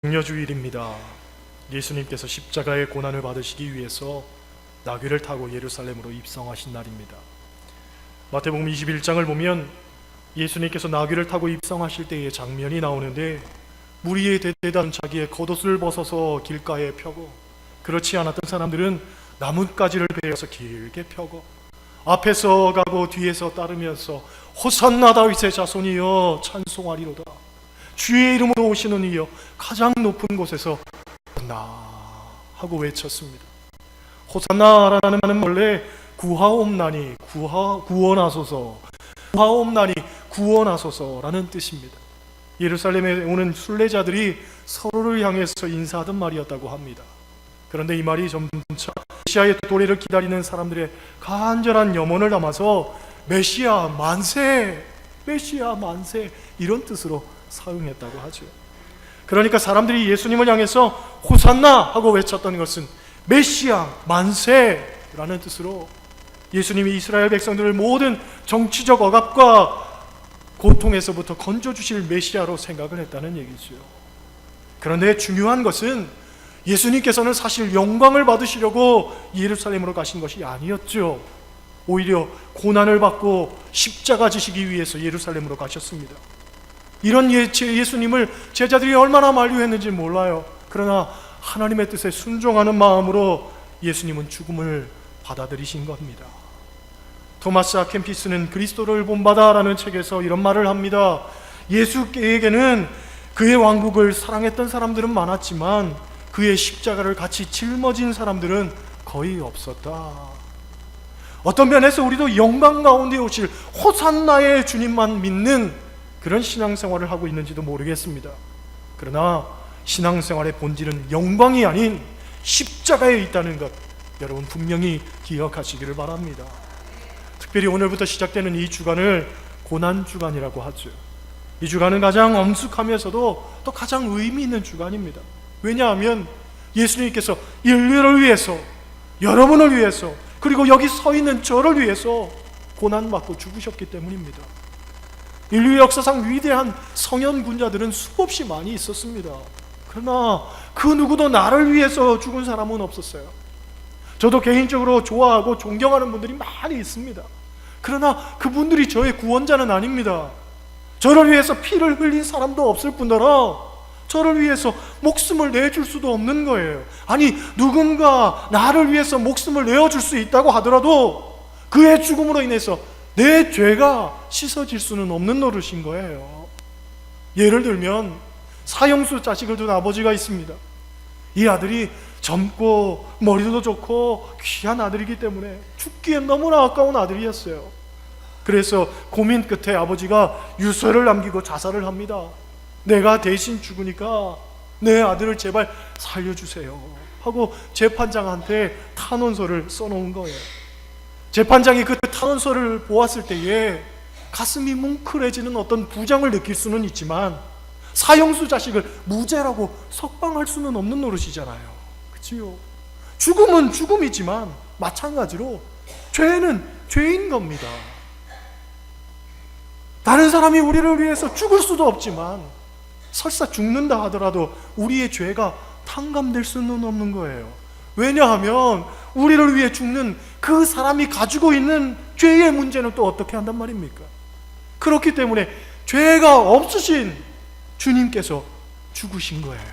금요주일입니다. 예수님께서 십자가의 고난을 받으시기 위해서 나귀를 타고 예루살렘으로 입성하신 날입니다. 마태복음 21장을 보면 예수님께서 나귀를 타고 입성하실 때의 장면이 나오는데, 무리의 대대단 자기의 겉옷을 벗어서 길가에 펴고, 그렇지 않았던 사람들은 나뭇가지를 베어서 길게 펴고, 앞에서 가고 뒤에서 따르면서 호산나 다윗의 자손이여 찬송하리로다, 주의 이름으로 오시는 이여 가장 높은 곳에서 호산나 하고 외쳤습니다. 호산나라는 말은 원래 구하옵나니 구원하소서, 구하옵나니 구원하소서라는 뜻입니다. 예루살렘에 오는 순례자들이 서로를 향해서 인사하던 말이었다고 합니다. 그런데 이 말이 점차 메시아의 도래를 기다리는 사람들의 간절한 염원을 담아서 메시아 만세, 메시아 만세, 이런 뜻으로 사용했다고 하죠. 그러니까 사람들이 예수님을 향해서 호산나 하고 외쳤던 것은 메시아 만세라는 뜻으로 예수님이 이스라엘 백성들을 모든 정치적 억압과 고통에서부터 건져주실 메시아로 생각을 했다는 얘기죠. 그런데 중요한 것은 예수님께서는 사실 영광을 받으시려고 예루살렘으로 가신 것이 아니었죠. 오히려 고난을 받고 십자가 지시기 위해서 예루살렘으로 가셨습니다. 이런 예수님을 제자들이 얼마나 만류했는지 몰라요. 그러나 하나님의 뜻에 순종하는 마음으로 예수님은 죽음을 받아들이신 겁니다. 토마스 아 캠피스는 그리스도를 본받아라는 책에서 이런 말을 합니다. 예수께에게는 그의 왕국을 사랑했던 사람들은 많았지만 그의 십자가를 같이 짊어진 사람들은 거의 없었다. 어떤 면에서 우리도 영광 가운데 오실 호산나의 주님만 믿는 그런 신앙생활을 하고 있는지도 모르겠습니다. 그러나 신앙생활의 본질은 영광이 아닌 십자가에 있다는 것, 여러분 분명히 기억하시기를 바랍니다. 특별히 오늘부터 시작되는 이 주간을 고난주간이라고 하죠. 이 주간은 가장 엄숙하면서도 또 가장 의미 있는 주간입니다. 왜냐하면 예수님께서 인류를 위해서, 여러분을 위해서, 그리고 여기 서 있는 저를 위해서 고난받고 죽으셨기 때문입니다. 인류 역사상 위대한 성현 군자들은 수없이 많이 있었습니다. 그러나 그 누구도 나를 위해서 죽은 사람은 없었어요. 저도 개인적으로 좋아하고 존경하는 분들이 많이 있습니다. 그러나 그분들이 저의 구원자는 아닙니다. 저를 위해서 피를 흘린 사람도 없을 뿐더러 저를 위해서 목숨을 내줄 수도 없는 거예요. 아니, 누군가 나를 위해서 목숨을 내어줄 수 있다고 하더라도 그의 죽음으로 인해서 내 죄가 씻어질 수는 없는 노릇인 거예요. 예를 들면 사형수 자식을 둔 아버지가 있습니다. 이 아들이 젊고 머리도 좋고 귀한 아들이기 때문에 죽기엔 너무나 아까운 아들이었어요. 그래서 고민 끝에 아버지가 유서를 남기고 자살을 합니다. 내가 대신 죽으니까 내 아들을 제발 살려주세요 하고 재판장한테 탄원서를 써놓은 거예요. 재판장이 그 탄원서를 보았을 때에 가슴이 뭉클해지는 어떤 부장을 느낄 수는 있지만 사형수 자식을 무죄라고 석방할 수는 없는 노릇이잖아요. 그치요? 죽음은 죽음이지만 마찬가지로 죄는 죄인 겁니다. 다른 사람이 우리를 위해서 죽을 수도 없지만 설사 죽는다 하더라도 우리의 죄가 탕감될 수는 없는 거예요. 왜냐하면 우리를 위해 죽는 그 사람이 가지고 있는 죄의 문제는 또 어떻게 한단 말입니까? 그렇기 때문에 죄가 없으신 주님께서 죽으신 거예요.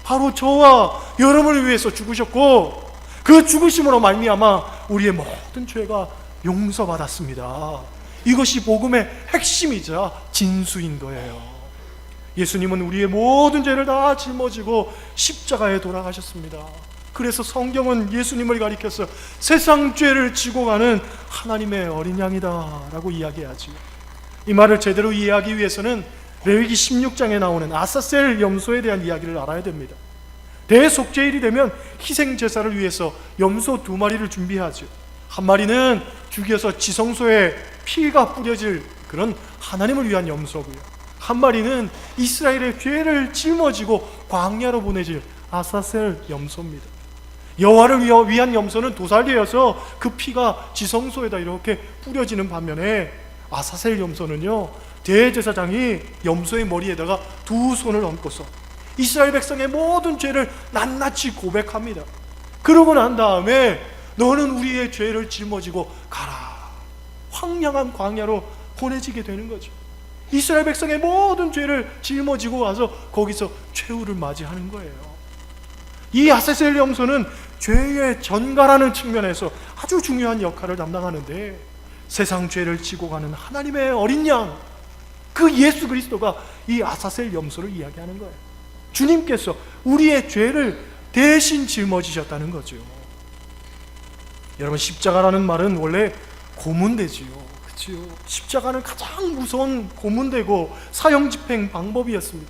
바로 저와 여러분을 위해서 죽으셨고 그 죽으심으로 말미암아 우리의 모든 죄가 용서받았습니다. 이것이 복음의 핵심이자 진수인 거예요. 예수님은 우리의 모든 죄를 다 짊어지고 십자가에 돌아가셨습니다. 그래서 성경은 예수님을 가리켜서 세상 죄를 지고 가는 하나님의 어린 양이다 라고 이야기하지. 이 말을 제대로 이해하기 위해서는 레위기 16장에 나오는 아사셀 염소에 대한 이야기를 알아야 됩니다. 대속죄일이 되면 희생제사를 위해서 염소 2마리를 준비하죠. 한 마리는 죽여서 지성소에 피가 뿌려질 그런 하나님을 위한 염소고요, 한 마리는 이스라엘의 죄를 짊어지고 광야로 보내질 아사셀 염소입니다. 여호와를 위한 염소는 도살되어서 그 피가 지성소에다 이렇게 뿌려지는 반면에 아사셀 염소는요, 대제사장이 염소의 머리에다가 2손을 얹고서 이스라엘 백성의 모든 죄를 낱낱이 고백합니다. 그러고 난 다음에 너는 우리의 죄를 짊어지고 가라. 황량한 광야로 보내지게 되는 거죠. 이스라엘 백성의 모든 죄를 짊어지고 와서 거기서 최후를 맞이하는 거예요. 이 아사셀 염소는 죄의 전가라는 측면에서 아주 중요한 역할을 담당하는데, 세상 죄를 지고 가는 하나님의 어린 양, 그 예수 그리스도가 이 아사셀 염소를 이야기하는 거예요. 주님께서 우리의 죄를 대신 짊어지셨다는 거죠. 여러분, 십자가라는 말은 원래 고문대지요. 그렇죠? 십자가는 가장 무서운 고문대고 사형집행 방법이었습니다.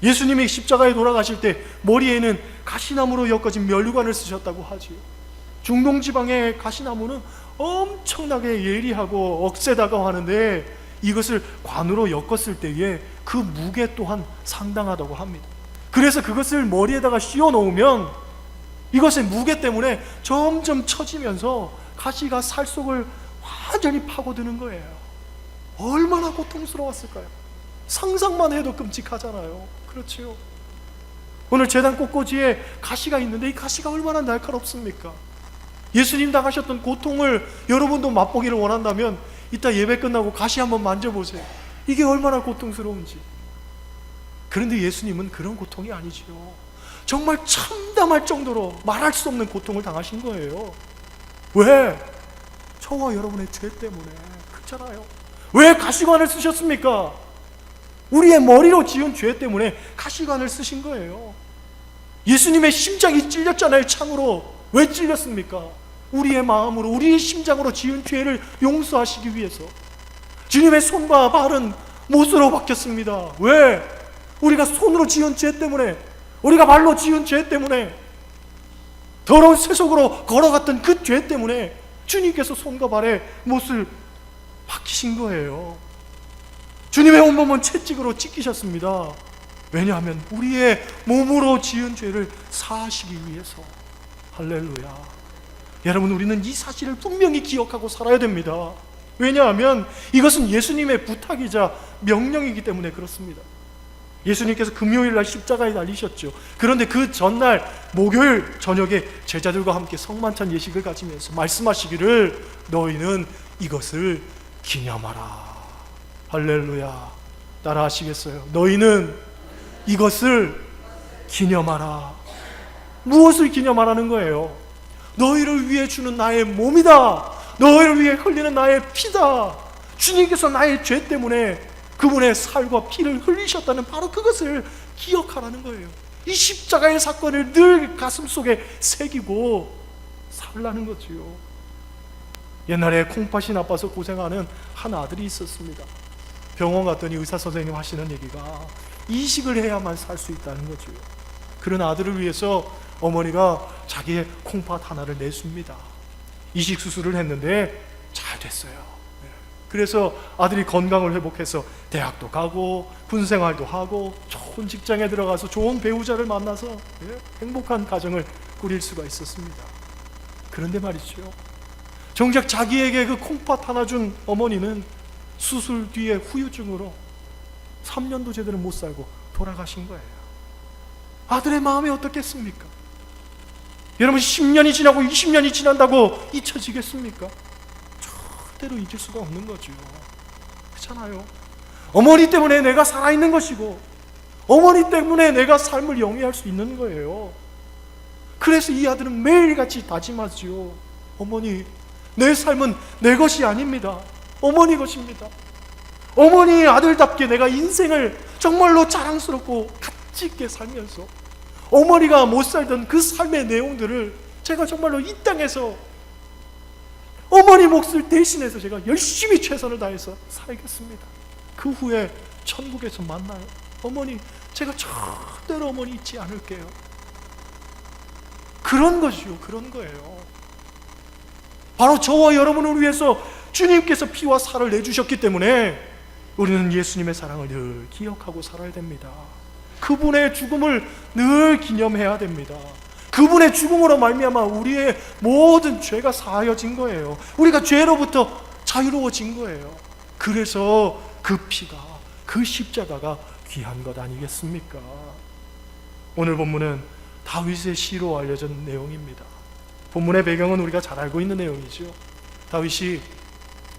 예수님이 십자가에 돌아가실 때 머리에는 가시나무로 엮어진 면류관을 쓰셨다고 하지요. 중동 지방의 가시나무는 엄청나게 예리하고 억세다고 하는데, 이것을 관으로 엮었을 때에 그 무게 또한 상당하다고 합니다. 그래서 그것을 머리에다가 씌워 놓으면 이것의 무게 때문에 점점 처지면서 가시가 살 속을 완전히 파고드는 거예요. 얼마나 고통스러웠을까요? 상상만 해도 끔찍하잖아요. 그렇지요. 오늘 제단 꽃꽂이에 가시가 있는데 이 가시가 얼마나 날카롭습니까? 예수님 당하셨던 고통을 여러분도 맛보기를 원한다면 이따 예배 끝나고 가시 한번 만져보세요. 이게 얼마나 고통스러운지. 그런데 예수님은 그런 고통이 아니지요. 정말 참담할 정도로 말할 수 없는 고통을 당하신 거예요. 왜? 저와 여러분의 죄 때문에. 그렇잖아요. 왜 가시관을 쓰셨습니까? 우리의 머리로 지은 죄 때문에 가시관을 쓰신 거예요. 예수님의 심장이 찔렸잖아요, 창으로. 왜 찔렸습니까? 우리의 마음으로, 우리의 심장으로 지은 죄를 용서하시기 위해서. 주님의 손과 발은 못으로 바뀌었습니다. 왜? 우리가 손으로 지은 죄 때문에, 우리가 발로 지은 죄 때문에, 더러운 세속으로 걸어갔던 그 죄 때문에 주님께서 손과 발에 못을 박히신 거예요. 주님의 온몸은 채찍으로 찢기셨습니다. 왜냐하면 우리의 몸으로 지은 죄를 사하시기 위해서. 할렐루야. 여러분, 우리는 이 사실을 분명히 기억하고 살아야 됩니다. 왜냐하면 이것은 예수님의 부탁이자 명령이기 때문에 그렇습니다. 예수님께서 금요일 날 십자가에 달리셨죠. 그런데 그 전날 목요일 저녁에 제자들과 함께 성만찬 예식을 가지면서 말씀하시기를, 너희는 이것을 기념하라. 할렐루야. 따라 하시겠어요? 너희는 이것을 기념하라. 무엇을 기념하라는 거예요? 너희를 위해 주는 나의 몸이다. 너희를 위해 흘리는 나의 피다. 주님께서 나의 죄 때문에 그분의 살과 피를 흘리셨다는 바로 그것을 기억하라는 거예요. 이 십자가의 사건을 늘 가슴속에 새기고 살라는 거지요. 옛날에 콩팥이 나빠서 고생하는 한 아들이 있었습니다. 병원 갔더니 의사 선생님 하시는 얘기가 이식을 해야만 살 수 있다는 거죠. 그런 아들을 위해서 어머니가 자기의 콩팥 하나를 내줍니다. 이식 수술을 했는데 잘 됐어요. 그래서 아들이 건강을 회복해서 대학도 가고 군생활도 하고 좋은 직장에 들어가서 좋은 배우자를 만나서 행복한 가정을 꾸릴 수가 있었습니다. 그런데 말이죠, 정작 자기에게 그 콩팥 하나 준 어머니는 수술 뒤에 후유증으로 3년도 제대로 못 살고 돌아가신 거예요. 아들의 마음이 어떻겠습니까? 여러분, 10년이 지나고 20년이 지난다고 잊혀지겠습니까? 절대로 잊을 수가 없는 거죠. 그렇잖아요. 어머니 때문에 내가 살아있는 것이고 어머니 때문에 내가 삶을 영위할 수 있는 거예요. 그래서 이 아들은 매일같이 다짐하지요. 어머니, 내 삶은 내 것이 아닙니다. 어머니 것입니다. 어머니 아들답게 내가 인생을 정말로 자랑스럽고 가치 있게 살면서 어머니가 못 살던 그 삶의 내용들을 제가 정말로 이 땅에서 어머니 몫을 대신해서 제가 열심히 최선을 다해서 살겠습니다. 그 후에 천국에서 만나요. 어머니, 제가 절대로 어머니 잊지 않을게요. 그런 것이요, 그런 거예요. 바로 저와 여러분을 위해서 주님께서 피와 살을 내주셨기 때문에 우리는 예수님의 사랑을 늘 기억하고 살아야 됩니다. 그분의 죽음을 늘 기념해야 됩니다. 그분의 죽음으로 말미암아 우리의 모든 죄가 사하여진 거예요. 우리가 죄로부터 자유로워진 거예요. 그래서 그 피가, 그 십자가가 귀한 것 아니겠습니까? 오늘 본문은 다윗의 시로 알려진 내용입니다. 본문의 배경은 우리가 잘 알고 있는 내용이죠. 다윗이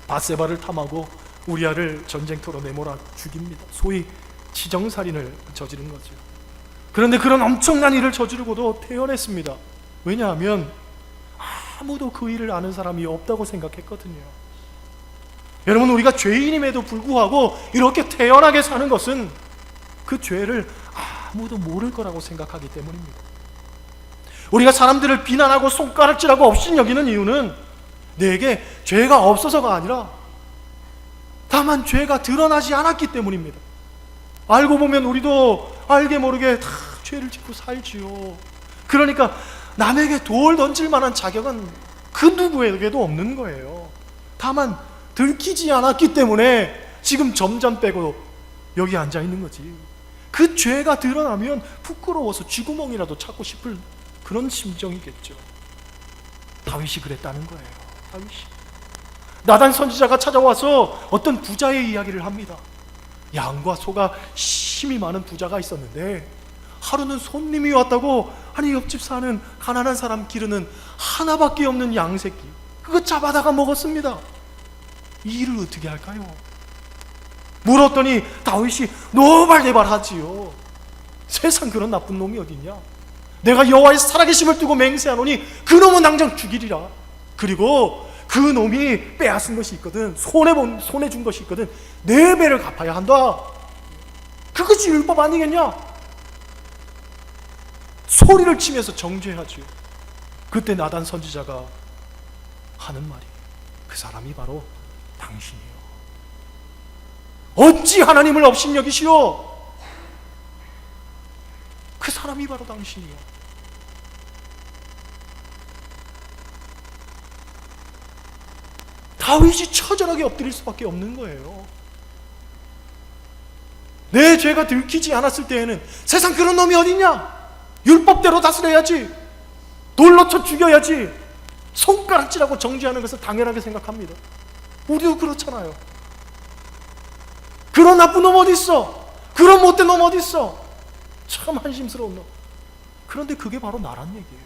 밧세바를 탐하고 우리아를 전쟁터로 내몰아 죽입니다. 소위 치정살인을 저지른 거죠. 그런데 그런 엄청난 일을 저지르고도 태어났습니다. 왜냐하면 아무도 그 일을 아는 사람이 없다고 생각했거든요. 여러분, 우리가 죄인임에도 불구하고 이렇게 태연하게 사는 것은 그 죄를 아무도 모를 거라고 생각하기 때문입니다. 우리가 사람들을 비난하고 손가락질하고 업신여기는 이유는 내게 죄가 없어서가 아니라 다만 죄가 드러나지 않았기 때문입니다. 알고 보면 우리도 알게 모르게 다 죄를 짓고 살지요. 그러니까 남에게 돌 던질 만한 자격은 그 누구에게도 없는 거예요. 다만 들키지 않았기 때문에 지금 점점 빼고 여기 앉아 있는 거지. 그 죄가 드러나면 부끄러워서 쥐구멍이라도 찾고 싶을 그런 심정이겠죠. 다윗이 그랬다는 거예요. 다윗이. 나단 선지자가 찾아와서 어떤 부자의 이야기를 합니다. 양과 소가 힘이 많은 부자가 있었는데 하루는 손님이 왔다고, 아니 옆집 사는 가난한 사람 기르는 하나밖에 없는 양새끼 그거 잡아다가 먹었습니다. 이 일을 어떻게 할까요? 물었더니 다윗이 노발대발하지요. 세상 그런 나쁜 놈이 어딨냐? 내가 여호와의 살아계심을 두고 맹세하노니 그 놈은 당장 죽이리라. 그리고 그 놈이 빼앗은 것이 있거든, 손해 준 것이 있거든, 4배를 갚아야 한다. 그것이 율법 아니겠냐? 소리를 치면서 정죄하죠. 그때 나단 선지자가 하는 말이, 그 사람이 바로 당신이요. 어찌 하나님을 업신여기시오? 그 사람이 바로 당신이요. 다윗이 처절하게 엎드릴 수밖에 없는 거예요. 내 죄가 들키지 않았을 때에는 세상 그런 놈이 어딨냐? 율법대로 다스려야지, 돌로 쳐 죽여야지, 손가락질하고 정죄하는 것을 당연하게 생각합니다. 우리도 그렇잖아요. 그런 나쁜 놈 어디 있어? 그런 못된 놈 어디 있어? 참 한심스러운 놈. 그런데 그게 바로 나란 얘기예요.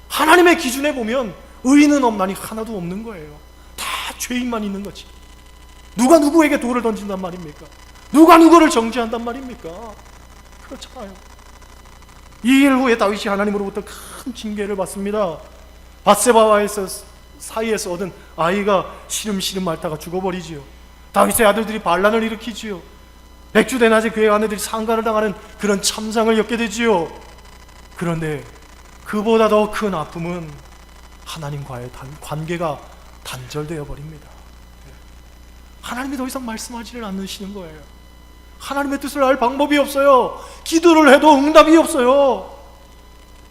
하나님의 기준에 보면 의인은 없나니 하나도 없는 거예요. 다 죄인만 있는 거지. 누가 누구에게 돌을 던진단 말입니까? 누가 누구를 정죄한단 말입니까? 그렇잖아요. 이 일 후에 다윗이 하나님으로부터 큰 징계를 받습니다. 밧세바와의 사이에서 얻은 아이가 시름시름 앓다가 죽어버리지요. 다윗의 아들들이 반란을 일으키지요. 백주대낮에 그의 아내들이 상간을 당하는 그런 참상을 겪게 되지요. 그런데 그보다 더 큰 아픔은 하나님과의 관계가 단절되어 버립니다. 하나님이 더 이상 말씀하지를 않으시는 거예요. 하나님의 뜻을 알 방법이 없어요. 기도를 해도 응답이 없어요.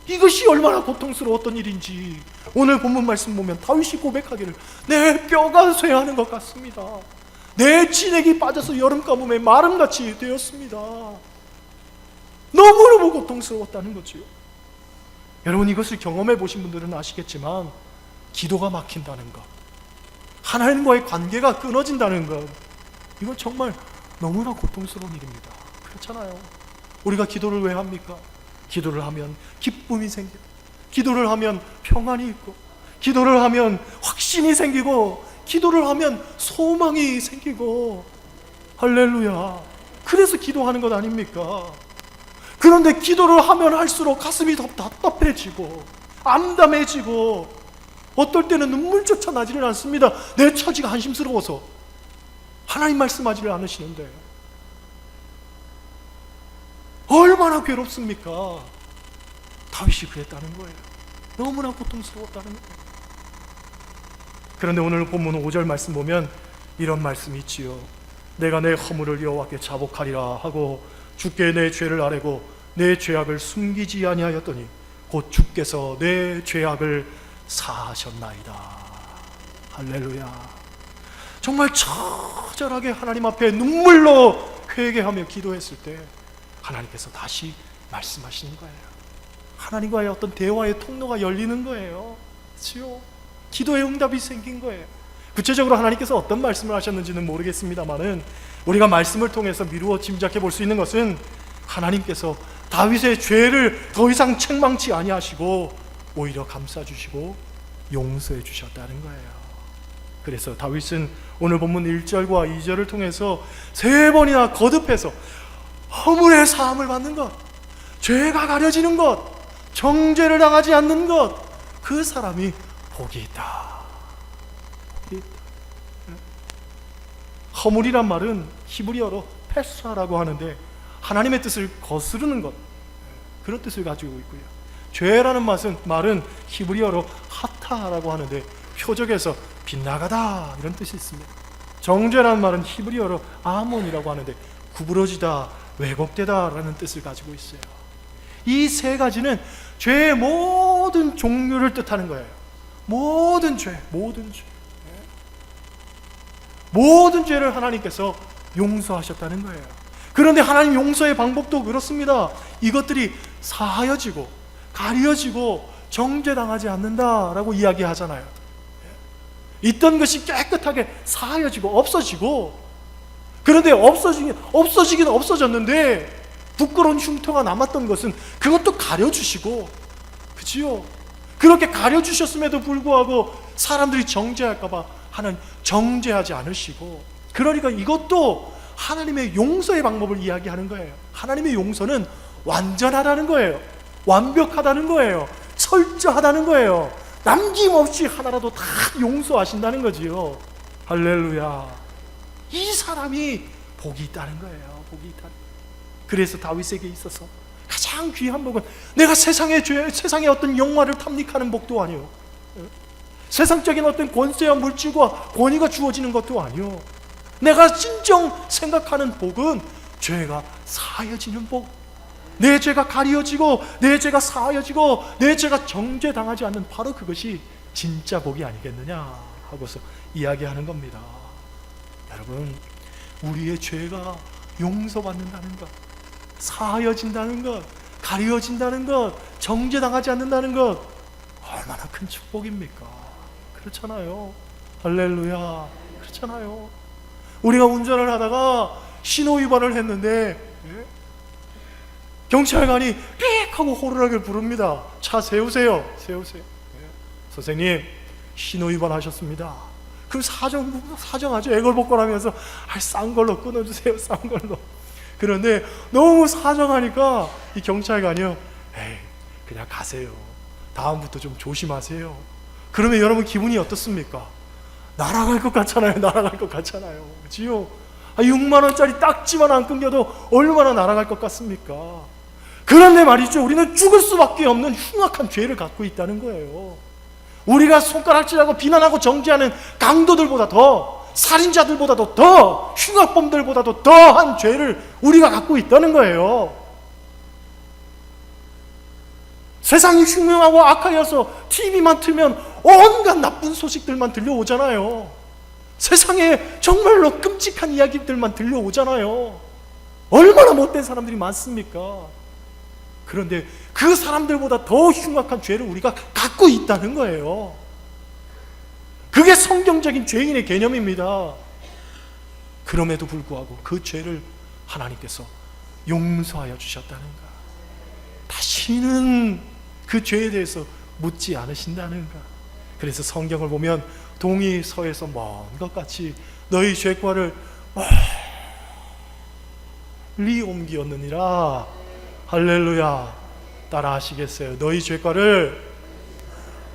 이것이 얼마나 고통스러웠던 일인지 오늘 본문 말씀 보면 다윗이 고백하기를, 내 뼈가 쇠하는 것 같습니다. 내 진액이 빠져서 여름 가뭄에 마름같이 되었습니다. 너무너무 고통스러웠다는 거지요. 여러분, 이것을 경험해 보신 분들은 아시겠지만 기도가 막힌다는 것, 하나님과의 관계가 끊어진다는 것, 이건 정말 너무나 고통스러운 일입니다. 그렇잖아요. 우리가 기도를 왜 합니까? 기도를 하면 기쁨이 생기고, 기도를 하면 평안이 있고, 기도를 하면 확신이 생기고, 기도를 하면 소망이 생기고, 할렐루야. 그래서 기도하는 것 아닙니까? 그런데 기도를 하면 할수록 가슴이 더 답답해지고 암담해지고 어떨 때는 눈물조차 나지를 않습니다. 내 처지가 한심스러워서. 하나님 말씀하지를 않으시는데 얼마나 괴롭습니까? 다윗이 그랬다는 거예요. 너무나 고통스러웠다는 거예요. 그런데 오늘 본문 5절 말씀 보면 이런 말씀이 있지요. 내가 내 허물을 여호와께 자복하리라 하고 주께 내 죄를 아뢰고 내 죄악을 숨기지 아니하였더니 곧 주께서 내 죄악을 사하셨나이다. 할렐루야. 정말 처절하게 하나님 앞에 눈물로 회개하며 기도했을 때 하나님께서 다시 말씀하시는 거예요. 하나님과의 어떤 대화의 통로가 열리는 거예요. 그렇죠? 기도의 응답이 생긴 거예요. 구체적으로 하나님께서 어떤 말씀을 하셨는지는 모르겠습니다만은 우리가 말씀을 통해서 미루어 짐작해 볼 수 있는 것은 하나님께서 다윗의 죄를 더 이상 책망치 아니하시고 오히려 감싸주시고 용서해 주셨다는 거예요. 그래서 다윗은 오늘 본문 1절과 2절을 통해서 3번이나 거듭해서 허물의 사함을 받는 것, 죄가 가려지는 것, 정죄를 당하지 않는 것, 그 사람이 복이 있다. 복이 있다. 허물이란 말은 히브리어로 페사라고 하는데 하나님의 뜻을 거스르는 것, 그런 뜻을 가지고 있고요. 죄라는 말은 히브리어로 하타라고 하는데 표적에서 빗나가다 이런 뜻이 있습니다. 정죄라는 말은 히브리어로 아몬이라고 하는데 구부러지다, 왜곡되다 라는 뜻을 가지고 있어요. 이 3가지는 죄의 모든 종류를 뜻하는 거예요. 모든 죄, 모든 죄를 하나님께서 용서하셨다는 거예요. 그런데 하나님 용서의 방법도 그렇습니다. 이것들이 사하여지고 가려지고 정죄당하지 않는다라고 이야기하잖아요. 있던 것이 깨끗하게 사하여지고 없어지고, 그런데 없어지긴 없어졌는데 부끄러운 흉터가 남았던 것은 그것도 가려주시고, 그치요? 그렇게 가려주셨음에도 불구하고 사람들이 정죄할까봐 하나님 정죄하지 않으시고, 그러니까 이것도 하나님의 용서의 방법을 이야기하는 거예요. 하나님의 용서는 완전하다는 거예요. 완벽하다는 거예요. 철저하다는 거예요. 남김없이 하나라도 다 용서하신다는 거지요. 할렐루야. 이 사람이 복이 있다는 거예요. 복이 있다. 그래서 다윗에게 있어서 가장 귀한 복은 내가 세상의 어떤 영화를 탐닉하는 복도 아니요, 세상적인 어떤 권세와 물질과 권위가 주어지는 것도 아니요, 내가 진정 생각하는 복은 죄가 사하여지는 복, 내 죄가 가려지고 내 죄가 사하여지고 내 죄가 정죄당하지 않는 바로 그것이 진짜 복이 아니겠느냐 하고서 이야기하는 겁니다. 여러분, 우리의 죄가 용서받는다는 것, 사하여진다는 것, 가려진다는 것, 정죄당하지 않는다는 것, 얼마나 큰 축복입니까? 그렇잖아요. 할렐루야. 그렇잖아요. 우리가 운전을 하다가 신호위반을 했는데 경찰관이 삑 하고 호루라기를 부릅니다. 차 세우세요. 선생님, 신호위반 하셨습니다. 그럼 사정하죠. 애걸복걸하면서 싼 걸로 끊어주세요. 싼 걸로. 그런데 너무 사정하니까 이 경찰관이요, 에이, 그냥 가세요. 다음부터 좀 조심하세요. 그러면 여러분 기분이 어떻습니까? 날아갈 것 같잖아요. 그치요? 6만원짜리 딱지만 안 끊겨도 얼마나 날아갈 것 같습니까? 그런데 말이죠, 우리는 죽을 수밖에 없는 흉악한 죄를 갖고 있다는 거예요. 우리가 손가락질하고 비난하고 정죄하는 강도들보다 더, 살인자들보다도 더, 흉악범들보다도 더한 죄를 우리가 갖고 있다는 거예요. 세상이 흉흉하고 악하여서 TV만 틀면 온갖 나쁜 소식들만 들려오잖아요. 세상에 정말로 끔찍한 이야기들만 들려오잖아요. 얼마나 못된 사람들이 많습니까? 그런데 그 사람들보다 더 흉악한 죄를 우리가 갖고 있다는 거예요. 그게 성경적인 죄인의 개념입니다. 그럼에도 불구하고 그 죄를 하나님께서 용서하여 주셨다는가, 다시는 그 죄에 대해서 묻지 않으신다는가. 그래서 성경을 보면 동이 서에서 먼 것 같이 너희 죄과를 멀리 옮기었느니라. 할렐루야. 따라 하시겠어요? 너희 죄과를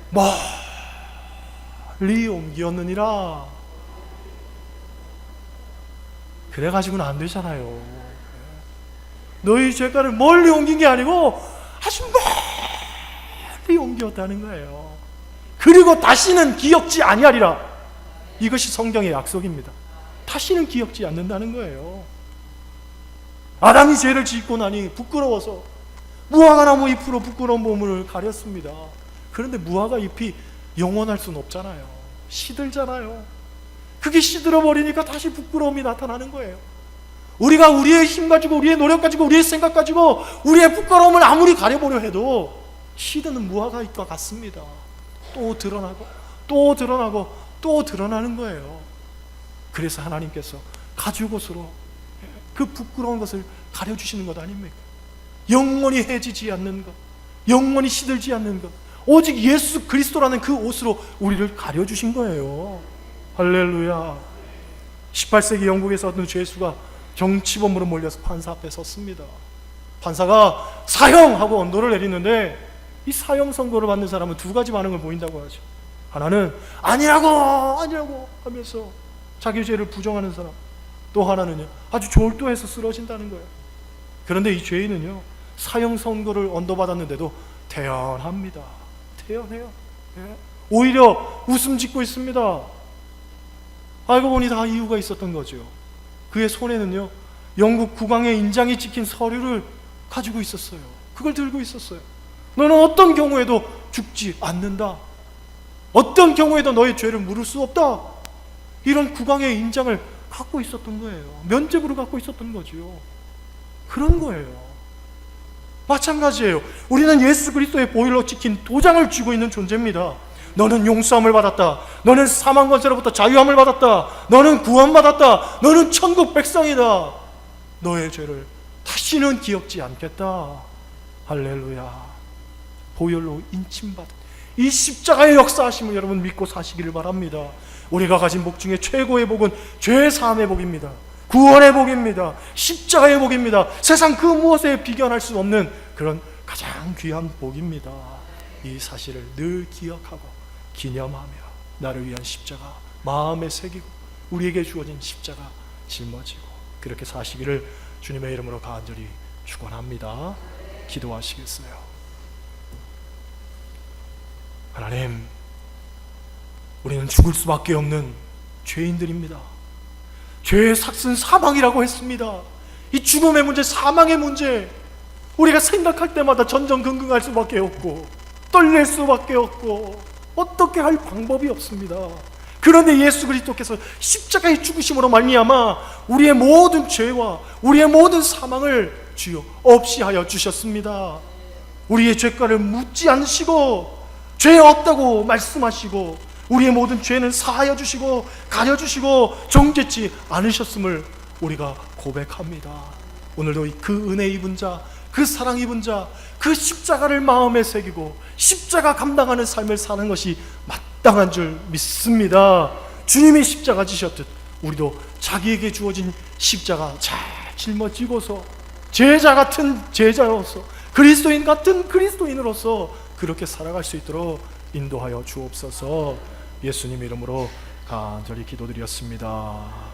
멀리 옮기었느니라. 그래가지고는 안 되잖아요. 너희 죄과를 멀리 옮긴 게 아니고 아주 멀리 옮겼다는 거예요. 그리고 다시는 기억지 아니하리라. 이것이 성경의 약속입니다. 다시는 기억지 않는다는 거예요. 아담이 죄를 짓고 나니 부끄러워서 무화과 나무 잎으로 부끄러운 몸을 가렸습니다. 그런데 무화과 잎이 영원할 수는 없잖아요. 시들잖아요. 그게 시들어 버리니까 다시 부끄러움이 나타나는 거예요. 우리가 우리의 힘 가지고, 우리의 노력 가지고, 우리의 생각 가지고 우리의 부끄러움을 아무리 가려보려 해도 시드는 무화과 잎과 같습니다. 또 드러나고 또 드러나고 또 드러나는 거예요. 그래서 하나님께서 가죽옷으로 그 부끄러운 것을 가려주시는 것 아닙니까? 영원히 해지지 않는 것, 영원히 시들지 않는 것, 오직 예수 그리스도라는 그 옷으로 우리를 가려주신 거예요. 할렐루야. 18세기 영국에서 어떤 죄수가 정치범으로 몰려서 판사 앞에 섰습니다. 판사가 사형하고 언도를 내리는데 이 사형 선고를 받는 사람은 두 가지 반응을 보인다고 하죠. 하나는 아니라고 하면서 자기 죄를 부정하는 사람, 또 하나는요 아주 졸도해서 쓰러진다는 거예요. 그런데 이 죄인은요 사형 선고를 언도받았는데도 태연합니다. 태연해요. 예? 오히려 웃음 짓고 있습니다. 알고 보니 다 이유가 있었던 거죠. 그의 손에는요 영국 국왕의 인장이 찍힌 서류를 가지고 있었어요. 그걸 들고 있었어요. 너는 어떤 경우에도 죽지 않는다. 어떤 경우에도 너의 죄를 물을 수 없다. 이런 국왕의 인장을 갖고 있었던 거예요. 면죄부로 갖고 있었던 거죠. 그런 거예요. 마찬가지예요. 우리는 예수 그리스도의 보혈로 찍힌 도장을 쥐고 있는 존재입니다. 너는 용서함을 받았다. 너는 사망 권세로부터 자유함을 받았다. 너는 구원받았다. 너는 천국 백성이다. 너의 죄를 다시는 기억지 않겠다. 할렐루야. 보혈로 인침받은 이 십자가의 역사하심을 여러분 믿고 사시기를 바랍니다. 우리가 가진 복 중에 최고의 복은 죄 사함의 복입니다. 구원의 복입니다. 십자가의 복입니다. 세상 그 무엇에 비견할 수 없는 그런 가장 귀한 복입니다. 이 사실을 늘 기억하고 기념하며 나를 위한 십자가 마음에 새기고 우리에게 주어진 십자가 짊어지고 그렇게 사시기를 주님의 이름으로 간절히 축원합니다. 기도하시겠어요? 하나님, 우리는 죽을 수밖에 없는 죄인들입니다. 죄의 삭은 사망이라고 했습니다. 이 죽음의 문제, 사망의 문제, 우리가 생각할 때마다 전전긍긍할 수밖에 없고 떨릴 수밖에 없고 어떻게 할 방법이 없습니다. 그런데 예수 그리스도께서 십자가의 죽으심으로 말미암아 우리의 모든 죄와 우리의 모든 사망을 주여 없이 하여 주셨습니다. 우리의 죄가를 묻지 않으시고 죄 없다고 말씀하시고 우리의 모든 죄는 사하여 주시고 가려주시고 정죄치 않으셨음을 우리가 고백합니다. 오늘도 그 은혜 입은 자, 그 사랑 입은 자, 그 십자가를 마음에 새기고 십자가 감당하는 삶을 사는 것이 마땅한 줄 믿습니다. 주님이 십자가 지셨듯 우리도 자기에게 주어진 십자가 잘 짊어지고서 제자 같은 제자로서 그리스도인 같은 그리스도인으로서 그렇게 살아갈 수 있도록 인도하여 주옵소서. 예수님 이름으로 간절히 기도드렸습니다.